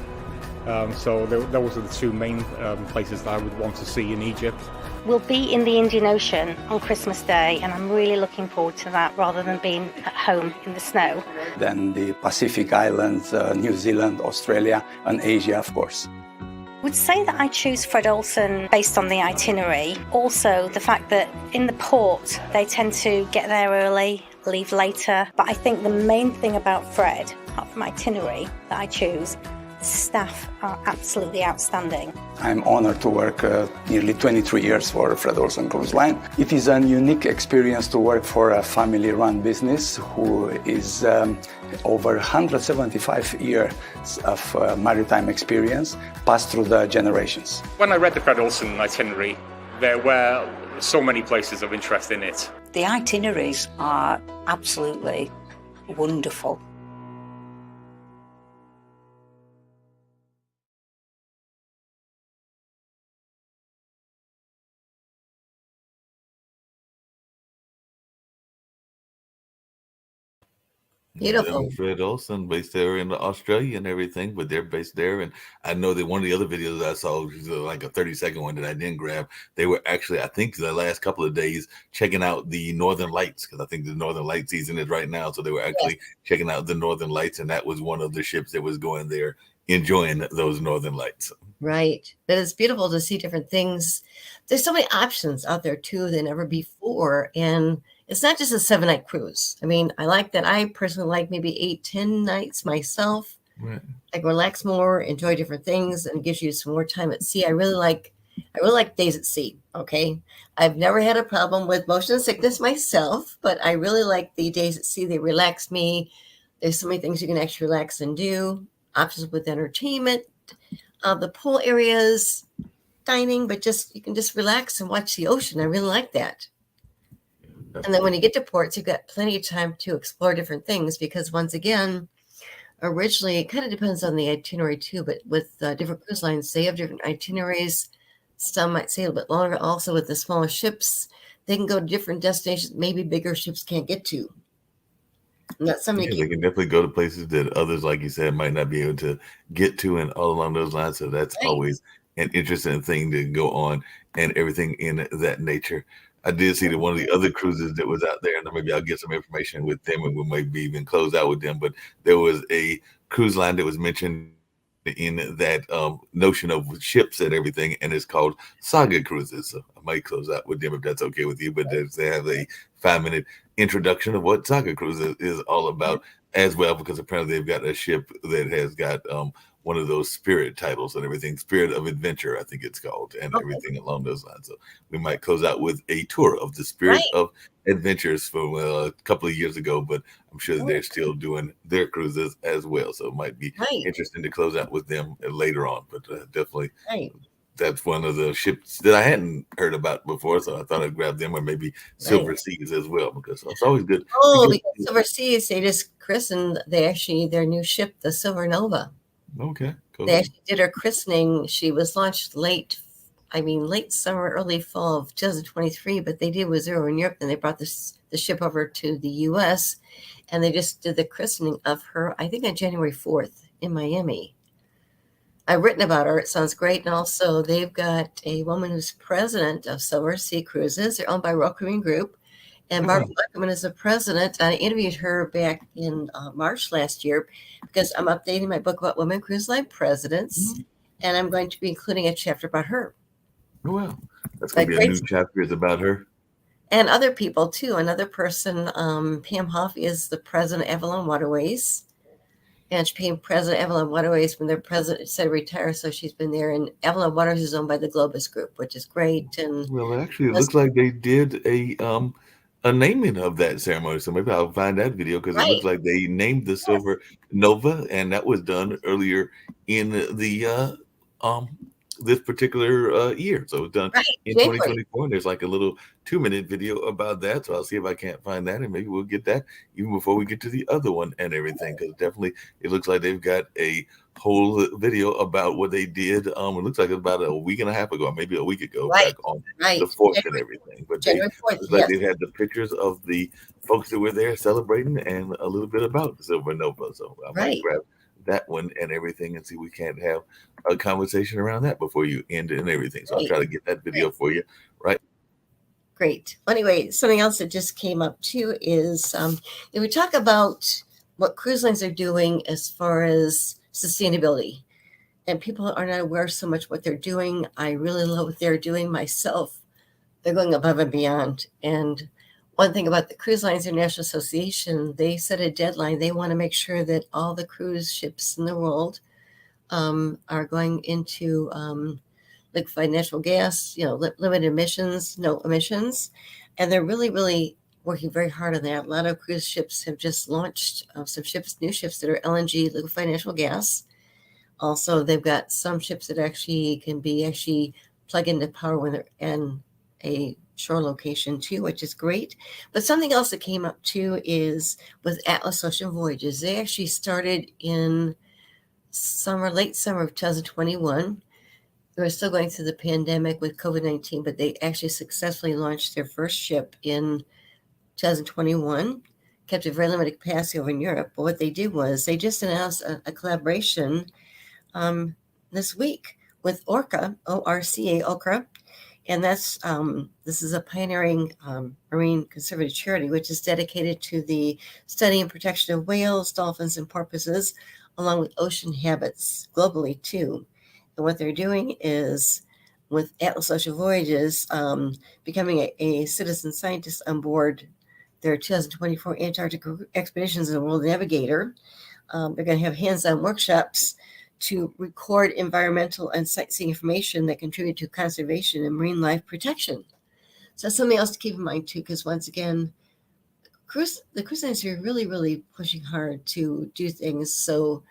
So those are the two main places that I would want to see in Egypt. We'll be in the Indian Ocean on Christmas Day, and I'm really looking forward to that rather than being at home in the snow. Then the Pacific Islands, New Zealand, Australia, and Asia, of course. I would say that I choose Fred Olsen based on the itinerary. Also, the fact that in the port, they tend to get there early, leave later. But I think the main thing about Fred, apart from itinerary that I choose, the staff are absolutely outstanding. I'm honored to work nearly 23 years for Fred Olsen Cruise Line. It is a unique experience to work for a family-run business who is over 175 years of maritime experience passed through the generations. When I read the Fred Olsen itinerary, there were so many places of interest in it. The itineraries are absolutely wonderful. Beautiful. Fred Olsen based there in Australia and everything, but they're based there. And I know that one of the other videos I saw, which was like a 30-second one that I didn't grab, they were actually, I think, the last couple of days checking out the Northern Lights, because I think the Northern Light season is right now. So they were actually checking out the Northern Lights, and that was one of the ships that was going there enjoying those Northern Lights. Right. But it's beautiful to see different things. There's so many options out there too than ever before. And it's not just a 7-night cruise. I mean, I like that. I personally like maybe 8-10 nights myself. Right. I can relax more, enjoy different things, and it gives you some more time at sea. I really like days at sea. Okay. I've never had a problem with motion sickness myself, but I really like the days at sea. They relax me. There's so many things you can actually relax and do. Options with entertainment, the pool areas, dining, but you can just relax and watch the ocean. I really like that. And then when you get to ports, you've got plenty of time to explore different things because once again, originally, it kind of depends on the itinerary too, but with different cruise lines, they have different itineraries. Some might say a little bit longer. Also with the smaller ships, they can go to different destinations maybe bigger ships can't get to. And that's something they can definitely go to places that others, like you said, might not be able to get to and all along those lines. So that's always an interesting thing to go on and everything in that nature. I did see that one of the other cruises that was out there, and maybe I'll get some information with them and we'll maybe even close out with them. But there was a cruise line that was mentioned in that notion of ships and everything, and it's called Saga Cruises. So I might close out with them if that's okay with you. But they have a 5-minute introduction of what Saga Cruises is all about as well, because apparently they've got a ship that has got one of those Spirit titles and everything, Spirit of Adventure, I think it's called, and everything along those lines. So we might close out with a tour of the Spirit of Adventures from a couple of years ago, but I'm sure that they're still doing their cruises as well. So it might be interesting to close out with them later on, but definitely that's one of the ships that I hadn't heard about before. So I thought I'd grab them, or maybe Silver Seas as well, because it's always good. Oh, because Silver Seas, they just christened their new ship, the Silver Nova. Okay, cool. They actually did her christening. She was launched late summer, early fall of 2023, but they did with Zero in Europe. Then they brought the ship over to the U.S. and they just did the christening of her, I think on January 4th in Miami. I've written about her. It sounds great. And also they've got a woman who's president of Silver Sea Cruises. They're owned by Royal Caribbean Group. And Barbara Buckman is the president. I interviewed her back in March last year because I'm updating my book about women cruise line presidents, and I'm going to be including a chapter about her. Oh, wow. That's going to be a new chapter is about her. And other people, too. Another person, Pam Hoff, is the president of Avalon Waterways. And she became president of Avalon Waterways when their president said retire, so she's been there. And Avalon Waterways is owned by the Globus Group, which is great. And well, actually, it looks like they did a a naming of that ceremony. So maybe I'll find that video because it Right. looks like they named the Silver Nova, and that was done earlier in the this particular year. So it was done Right. in January. 2024. And there's like a little 2-minute video about that. So I'll see if I can't find that, and maybe we'll get that even before we get to the other one and everything. Because definitely it looks like they've got a whole video about what they did. It looks like about a week and a half ago, maybe a week ago, Right. back on Right. the 4th and January- everything. But January 4th, looks like yes. they've had the pictures of the folks that were there celebrating and a little bit about the Silver Nova. So I might Right. grab that one and everything and see if we can't have a conversation around that before you end it and everything. So I'll Right. try to get that video for you. Right. Great. Well, anyway, something else that just came up too is if we talk about what cruise lines are doing as far as sustainability, and people are not aware so much what they're doing. I really love what they're doing myself. They're going above and beyond. And one thing about the Cruise Lines International Association, they set a deadline. They want to make sure that all the cruise ships in the world are going into liquefied natural gas, limited emissions, no emissions. And they're really, really working very hard on that. A lot of cruise ships have just launched some new ships that are LNG, liquefied natural gas. Also, they've got some ships that actually can be plug into power when they're in a shore location too, which is great. But something else that came up too is with Atlas Ocean Voyages. They actually started in late summer of 2021. They were still going through the pandemic with COVID-19, but they actually successfully launched their first ship in 2021. Kept a very limited capacity over in Europe. But what they did was they just announced a collaboration this week with Orca, ORCA, Okra. And that's this is a pioneering marine conservative charity, which is dedicated to the study and protection of whales, dolphins, and porpoises, along with ocean habits globally too. And what they're doing is, with Atlas Ocean Voyages, becoming a citizen scientist on board their 2024 Antarctic expeditions in the World Navigator. They're going to have hands-on workshops to record environmental and sightseeing information that contribute to conservation and marine life protection. So that's something else to keep in mind too, because once again, the cruise lines are really, really pushing hard to do things. So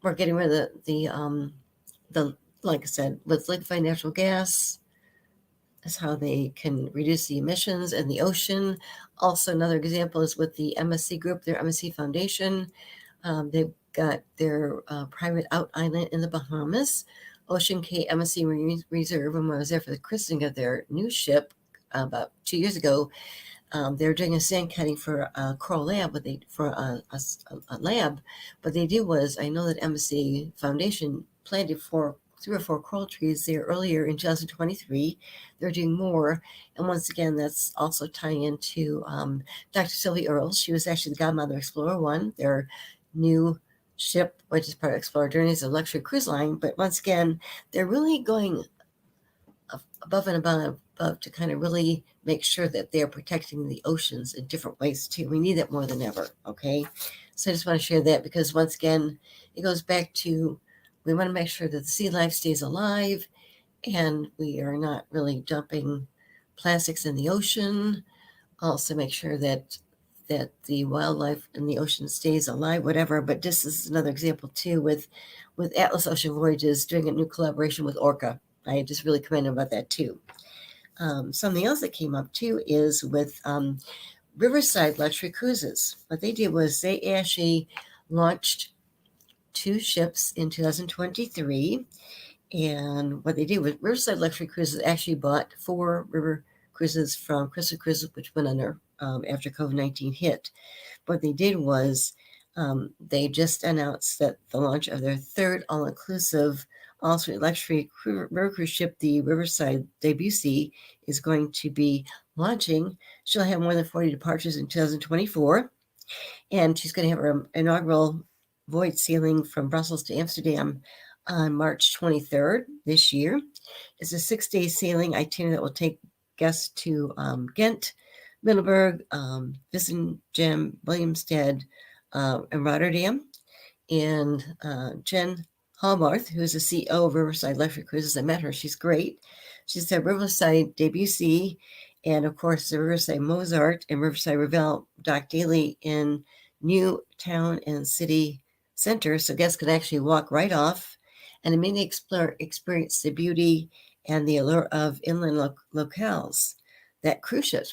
we're getting rid of the like I said, with liquefied natural gas, is how they can reduce the emissions in the ocean. Also, another example is with the MSC group, their MSC Foundation. They've got their private out island in the Bahamas, Ocean Cape MSC Marine Reserve. And when I was there for the christening of their new ship about 2 years ago, they were doing a sand cutting for a coral lab, but a lab. What they did was, I know that MSC Foundation planted 3 or 4 coral trees there earlier in 2023. They're doing more. And once again, that's also tying into Dr. Sylvia Earles. She was actually the godmother of Explorer One, their new ship, which is part of Explorer Journeys, a luxury cruise line. But once again, they're really going above and above to kind of really make sure that they're protecting the oceans in different ways too. We need that more than ever. Okay. So I just want to share that because once again, it goes back to, we want to make sure that the sea life stays alive and we are not really dumping plastics in the ocean. Also make sure that the wildlife in the ocean stays alive, whatever. But this is another example too with Atlas Ocean Voyages doing a new collaboration with Orca. I just really commend them about that too. Something else that came up too is with Riverside Luxury Cruises. What they did was they actually launched 2 ships in 2023. And what they did was Riverside Luxury Cruises actually bought 4 river cruises from Crystal Cruises, which went under after COVID-19 hit. What they did was they just announced that the launch of their 3rd all-inclusive all-suite luxury river cruise ship, the Riverside Debussy, is going to be launching. She'll have more than 40 departures in 2024. And she's going to have her inaugural voyage sailing from Brussels to Amsterdam on March 23rd this year. It's a 6-day sailing itinerary that will take guests to Ghent, Middelburg, Vissingen, Willemstad, and Rotterdam. And Jen Hallbarth, who is the CEO of Riverside Luxury Cruises, I met her. She's great. She said Riverside Debussy And of course, the Riverside Mozart and Riverside Revel dock daily in new town and city center, so guests can actually walk right off and immediately experience the beauty and the allure of inland locales that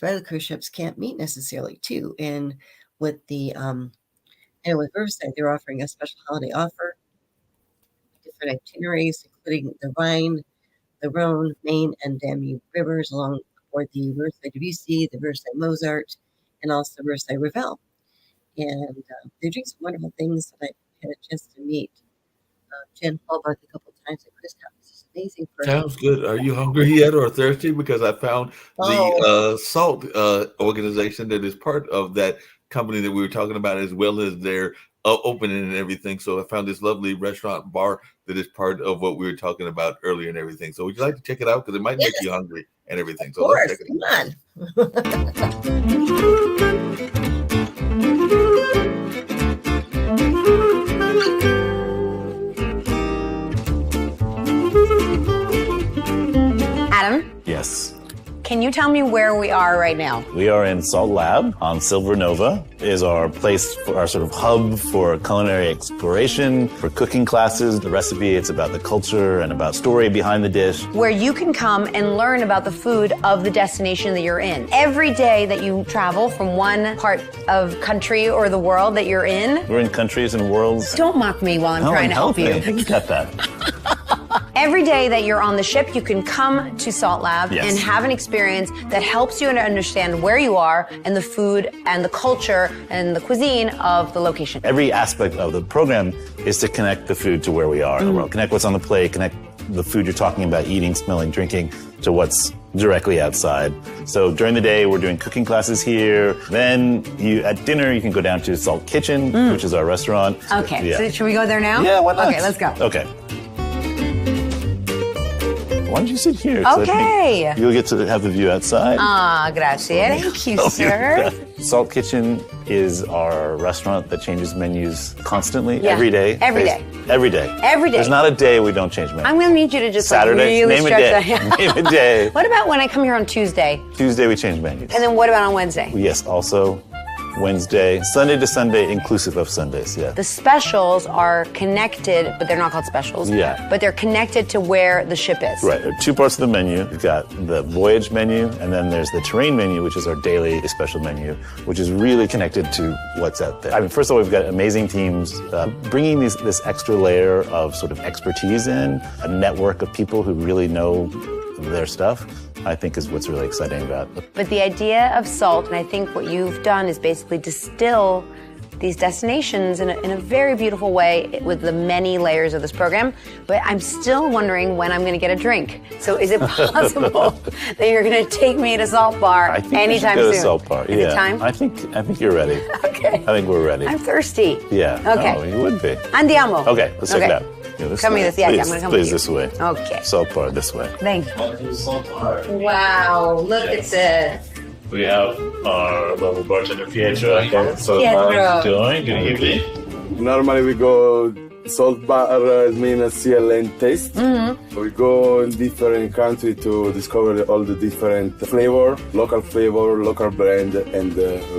regular cruise ships can't meet necessarily too. And with the and with Riverside, they're offering a special holiday offer, different itineraries, including the Rhine, the Rhone, Main, and Danube rivers along board the Riverside Debussy, the Riverside Mozart, and also the Riverside Revel. And they're doing some wonderful things that I had a chance to meet Jen Hallbarth a couple of times at Cruise Conference. It's amazing person. Sounds good. Are you hungry yet or thirsty? Because I found the SALT organization that is part of that company that we were talking about, as well as their opening and everything. So I found this lovely restaurant bar that is part of what we were talking about earlier and everything. So would you like to check it out? Because it might make you hungry and everything. So let's check it out. Adam, Yes. can you tell me where we are right now? We are in Salt Lab on Silver Nova. It is our place, for our sort of hub for culinary exploration, for cooking classes. The recipe, it's about the culture and about story behind the dish. Where you can come and learn about the food of the destination that you're in. Every day that you travel from one part of country or the world that you're in. We're in countries and worlds. Don't mock me while I'm No, trying to help you. helping. You got that. Every day that you're on the ship, you can come to Salt Lab Yes. and have an experience that helps you to understand where you are and the food and the culture and the cuisine of the location. Every aspect of the program is to connect the food to where we are in the world. Connect what's on the plate, connect the food you're talking about, eating, smelling, drinking, to what's directly outside. So during the day, we're doing cooking classes here. Then at dinner, you can go down to Salt Kitchen, which is our restaurant. Okay, Yeah. so should we go there now? Yeah, why not? Okay, let's go. Okay. Why don't you sit here? 'Cause I think Okay. you'll get to have the view outside. Ah, grazie. Thank you, sir. Salt Kitchen is our restaurant that changes menus constantly, Yeah, every day. every day. Every day. Every day. There's not a day we don't change menus. I'm going to need you to just Saturday, really name a stretch day. that. Name a day. What about when I come here on Tuesday? Tuesday we change menus. And then what about on Wednesday? Yes, also Wednesday, Sunday to Sunday, inclusive of Sundays, yeah. The specials are connected, but they're not called specials. Yeah. But they're connected to where the ship is. Right, there are two parts of the menu. You've got the voyage menu, and then there's the terrain menu, which is our daily special menu, which is really connected to what's out there. I mean, first of all, we've got amazing teams bringing this extra layer of sort of expertise in, a network of people who really know their stuff, I think is what's really exciting about it. But the idea of SALT, and I think what you've done is basically distill these destinations in a very beautiful way with the many layers of this program. But I'm still wondering when I'm going to get a drink. So is it possible that you're going to take me to Salt Bar I think anytime we should go soon? to Salt Bar. Is Yeah, it time? I think you're ready. Okay. I think we're ready. I'm thirsty. Yeah. Okay. Oh, you would be. Andiamo. Okay, let's check it out. Yeah, Come way. with us. Yeah, please, I'm going to come please with you. this way. Okay. Salt Bar this way. Thank you. Wow, look at this. We have our lovely bartender Pietro. So Pietro. how are you doing? Good evening. Normally we go Salt Bar means see and taste. Mm-hmm. We go in different country to discover all the different flavor, local brand, and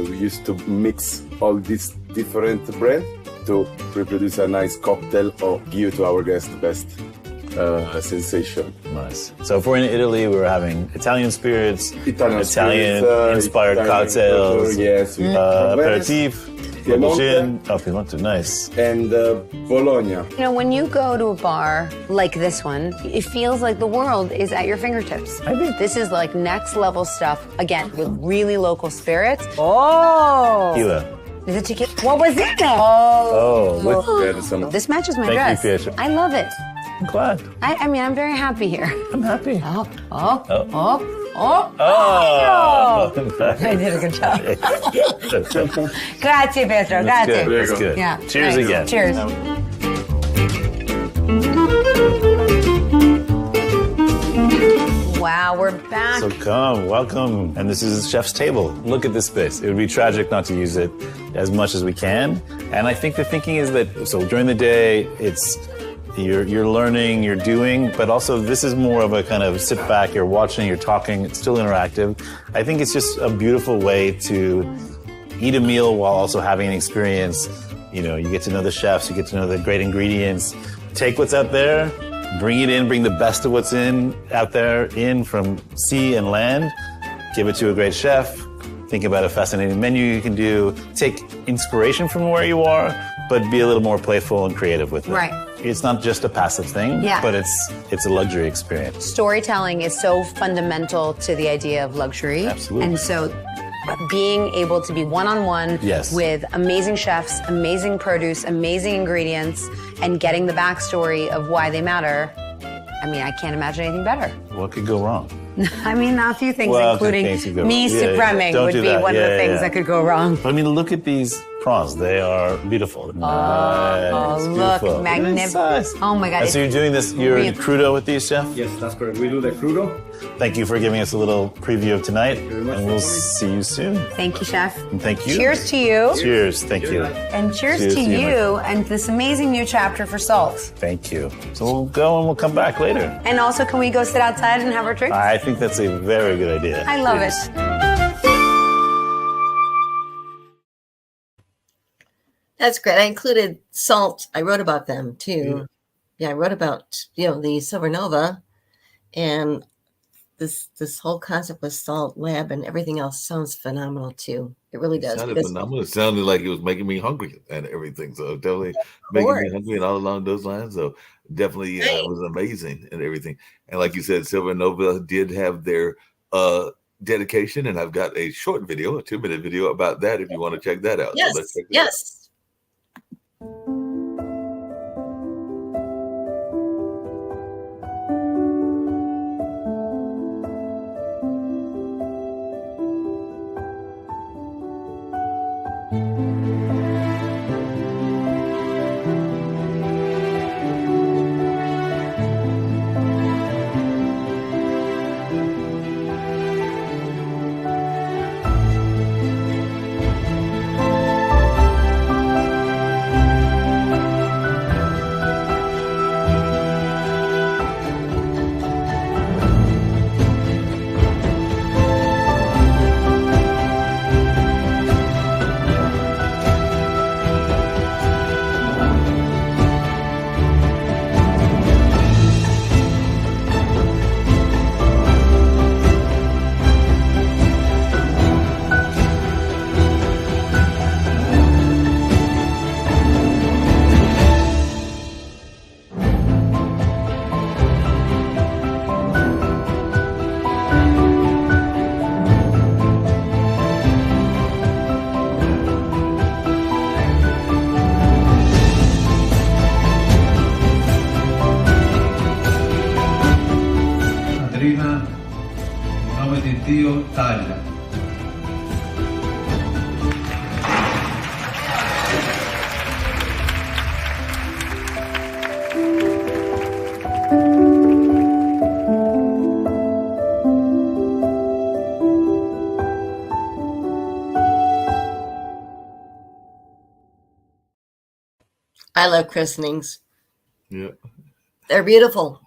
we used to mix all these different brand to reproduce a nice cocktail or give to our guests the best sensation. Nice. So if we're in Italy, we were having Italian spirits, Italian inspired Italian cocktails, culture, yes, aperitif, Piemonte. gin. Oh, Piemonte, nice. And Bologna. You know, when you go to a bar like this one, it feels like the world is at your fingertips. I think this is like next level stuff, again, with really local spirits. Oh! Tequila. Is it tequila? What was it? Oh, This matches my Thank you, dress. Pietro. I love it. I'm glad. I mean, I'm very happy here. I'm happy. Oh. Oh. I did a good job. Grazie, Pietro. That's Grazie. good. That's good. Yeah. Cheers Thanks. again. Cheers. Wow, we're back. So come, welcome. And this is Chef's Table. Look at this space. It would be tragic not to use it as much as we can. And I think the thinking is that, so during the day, it's You're learning, you're doing, but also this is more of a kind of sit back, you're watching, you're talking, it's still interactive. I think it's just a beautiful way to eat a meal while also having an experience. You know, you get to know the chefs, you get to know the great ingredients. Take what's out there, bring it in, bring the best of what's out there in from sea and land, give it to a great chef, think about a fascinating menu you can do, take inspiration from where you are, but be a little more playful and creative with it. Right. It's not just a passive thing, but it's a luxury experience. Storytelling is so fundamental to the idea of luxury. Absolutely. And so being able to be one-on-one with amazing chefs, amazing produce, amazing ingredients, and getting the backstory of why they matter, I mean, I can't imagine anything better. What could go wrong? I mean, a few things, Well, including things could go me wrong. supreming Don't would do be that. one of the things that could go wrong. But I mean, look at these prawns. They are beautiful. Nice. Look, Beautiful. magnificent. Oh my God. And so you're doing this, you're in crudo with these, chef? Yes, that's correct. We do the crudo. Thank you for giving us a little preview of tonight, and we'll see you soon. Thank you, chef. And thank you. Cheers to you. Cheers. Thank you. And cheers to you and this amazing new chapter for Salt. Thank you. So we'll go and we'll come back later. And also, can we go sit outside and have our drinks? I think that's a very good idea. I love it. That's great. I included Salt. I wrote about them too. Yeah, I wrote about, the Silver Nova, and this whole concept with Salt Lab and everything else sounds phenomenal too. It really does. It sounded because- phenomenal. It sounded like it was making me hungry and everything. So definitely making me hungry and all along those lines. So definitely it was amazing and everything. And like you said, Silver Nova did have their dedication, and I've got a short video, a 2-minute video about that if you want to check that out. Yes, So let's check it out. yes. Caterina, in nome di Dio, taglia. I love christenings. Yeah. They're beautiful.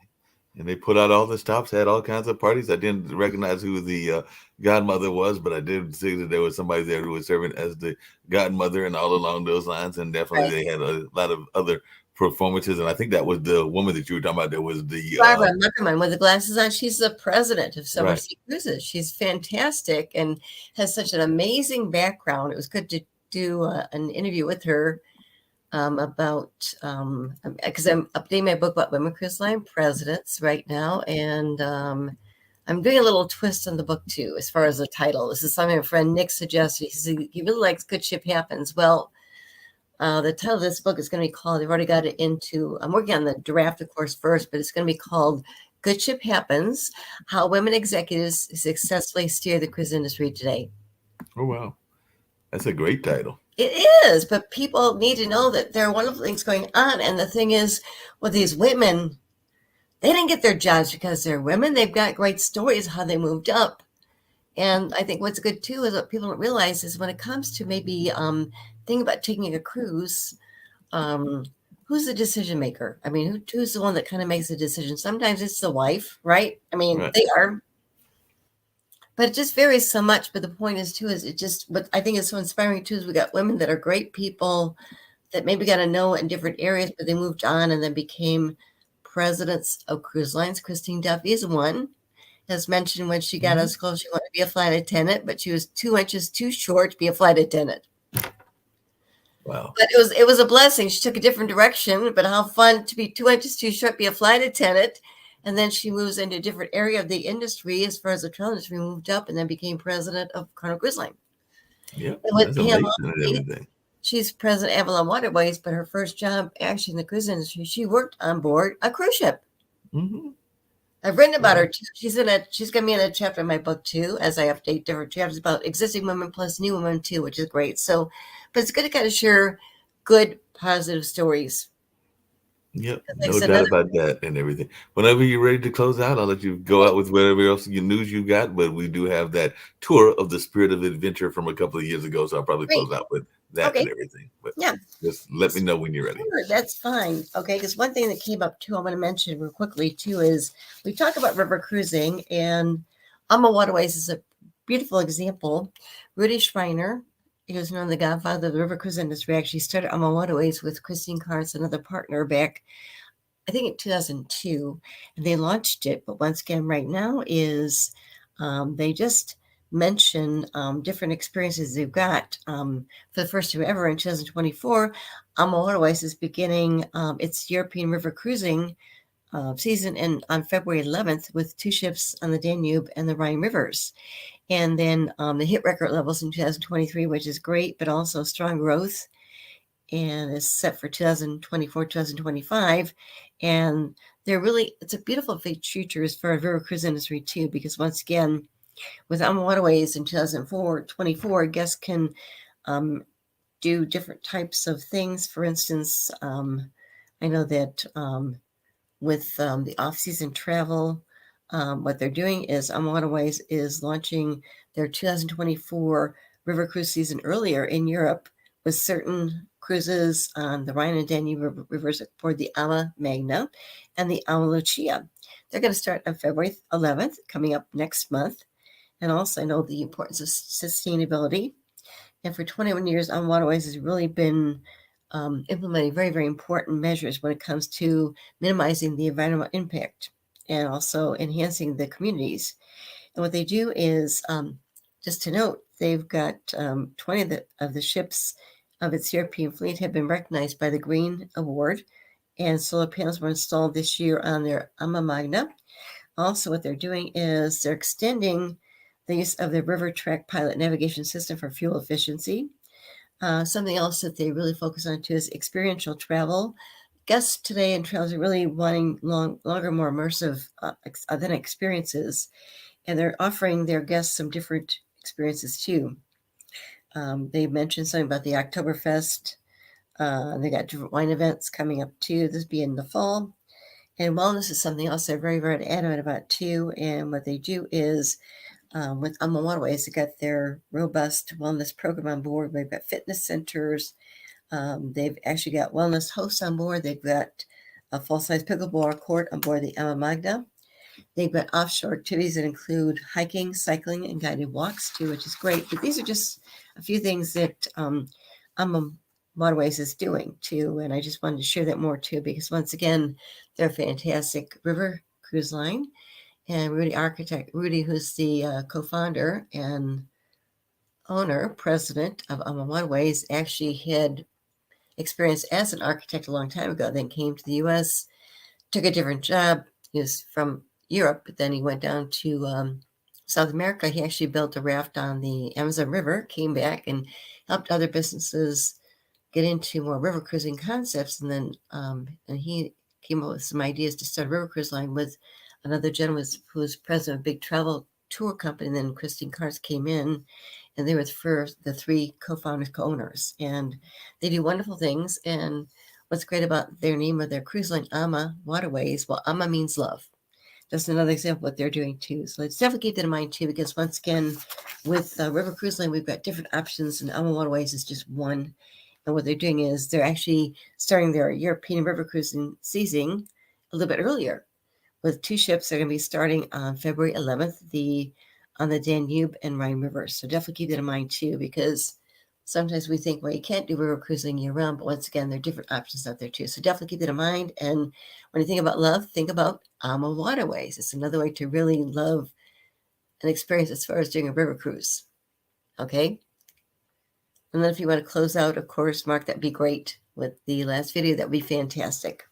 And they put out all the stops, had all kinds of parties. I didn't recognize who the godmother was, but I did see that there was somebody there who was serving as the godmother and all along those lines. And definitely they had a lot of other performances. And I think that was the woman that you were talking about. There was the Barbara Muckerman with the glasses on. She's the president of Summer Right. Sea Cruises. She's fantastic and has such an amazing background. It was good to do an interview with her about because I'm updating my book about Women Cruise Line presidents right now, and I'm doing a little twist on the book too as far as the title. This is something my friend Nick suggested. He said he really likes Good Ship Happens. Well, the title of this book is going to be called, I've already got it into, I'm working on the draft, of course, first, but it's going to be called Good Ship Happens, How Women Executives Successfully Steer the Cruise Industry Today. Oh, wow. That's a great title. It is, but people need to know that there are wonderful things going on. And the thing is, with these women, they didn't get their jobs because they're women. They've got great stories how they moved up. And I think what's good too is what people don't realize is when it comes to maybe thinking about taking a cruise, who who's the decision maker? I mean, who's the one that kind of makes the decision? Sometimes it's the wife, right? I mean, Right. they are. But it just varies so much. But the point is, too, is it just what I think is so inspiring, too, is we got women that are great people that maybe got to know in different areas, but they moved on and then became presidents of cruise lines. Christine Duffy is one. As mentioned, when she got out of school, she wanted to be a flight attendant, but she was 2 inches too short to be a flight attendant. Wow. But it was a blessing. She took a different direction, but how fun to be 2 inches too short, be a flight attendant. And then she moves into a different area of the industry as far as the travel industry, moved up and then became president of Carnival Cruise Line. Yeah, And with that's amazing Pam and Lawley, everything. she's president of Avalon Waterways, but her first job actually in the cruise industry, she worked on board a cruise ship. Mm-hmm. I've written about her too. She's going to be in a chapter in my book too, as I update different chapters about existing women plus new women too, which is great. So, but it's good to kind of share good, positive stories. Yep, Like no I said, doubt about that and everything. Whenever you're ready to close out, I'll let you go out with whatever else your news you got. But we do have that tour of the Spirit of Adventure from a couple of years ago, so I'll probably Great. close out with that and everything. But Yeah. just let me know when you're ready. Sure, that's fine. Okay, because one thing that came up too, I'm going to mention real quickly too, is we talk about river cruising, and Ama Waterways is a beautiful example. Rudy Schreiner, he was known the godfather of the river cruise industry, actually started Ama Waterways with Christine Carnes, another partner, back, I think, in 2002, and they launched it. But once again, right now is they just mention different experiences they've got. For the first time ever in 2024, Ama Waterways is beginning its European river cruising season on February 11th with 2 ships on the Danube and the Rhine rivers. And then they hit record levels in 2023, which is great, but also strong growth, and is set for 2024, 2025. And it's a beautiful future as far as river cruise industry too, because once again, with Ama Waterways in 2024, guests can do different types of things. For instance, I know that with the off-season travel, what they're doing is Ama Waterways is launching their 2024 river cruise season earlier in Europe with certain cruises on the Rhine and Danube rivers for the Ama Magna and the Ama Lucia. They're going to start on February 11th, coming up next month. And also, I know the importance of sustainability. And for 21 years, Ama Waterways has really been implementing very, very important measures when it comes to minimizing the environmental impact and also enhancing the communities. And what they do is, just to note, they've got 20 of the ships of its European fleet have been recognized by the Green Award, and solar panels were installed this year on their Ama Magna. Also, what they're doing is they're extending the use of the River Track pilot navigation system for fuel efficiency. Something else that they really focus on too is experiential travel. Guests today and travelers are really wanting longer, more immersive than experiences, and they're offering their guests some different experiences too. They mentioned something about the Oktoberfest. They got different wine events coming up too. This be in the fall. And wellness is something else they're very, very adamant about too. And what they do is with Ama Waterways, they got their robust wellness program on board. They've got fitness centers. They've actually got wellness hosts on board. They've got a full-size pickleball court on board the Ama Magna. They've got offshore activities that include hiking, cycling, and guided walks too, which is great. But these are just a few things that Ama Waterways is doing too. And I just wanted to share that more too, because once again, they're a fantastic river cruise line. And Rudy, who's the co-founder and president of Ama Waterways, actually had experience as an architect a long time ago, then came to the U.S., took a different job. He was from Europe, but then he went down to South America. He actually built a raft on the Amazon River, came back and helped other businesses get into more river cruising concepts. And then and he came up with some ideas to start a river cruise line with another gentleman who was president of a big travel tour company. And then Christine Carnes came in, and they were the 3 co-founders, co-owners. And they do wonderful things. And what's great about their name of their cruise line, Ama Waterways, well, Ama means love. That's another example of what they're doing too. So let's definitely keep that in mind too, because once again, with River Cruise Line, we've got different options, and Ama Waterways is just one. And what they're doing is they're actually starting their European river cruising season a little bit earlier, with 2 ships that are going to be starting on February 11th, on the Danube and Rhine rivers. So definitely keep that in mind too, because sometimes we think, well, you can't do river cruising year round, but once again, there are different options out there too. So definitely keep that in mind. And when you think about love, think about AMA Waterways. It's another way to really love an experience as far as doing a river cruise. Okay. And then if you want to close out, of course, Mark, that'd be great with the last video. That'd be fantastic.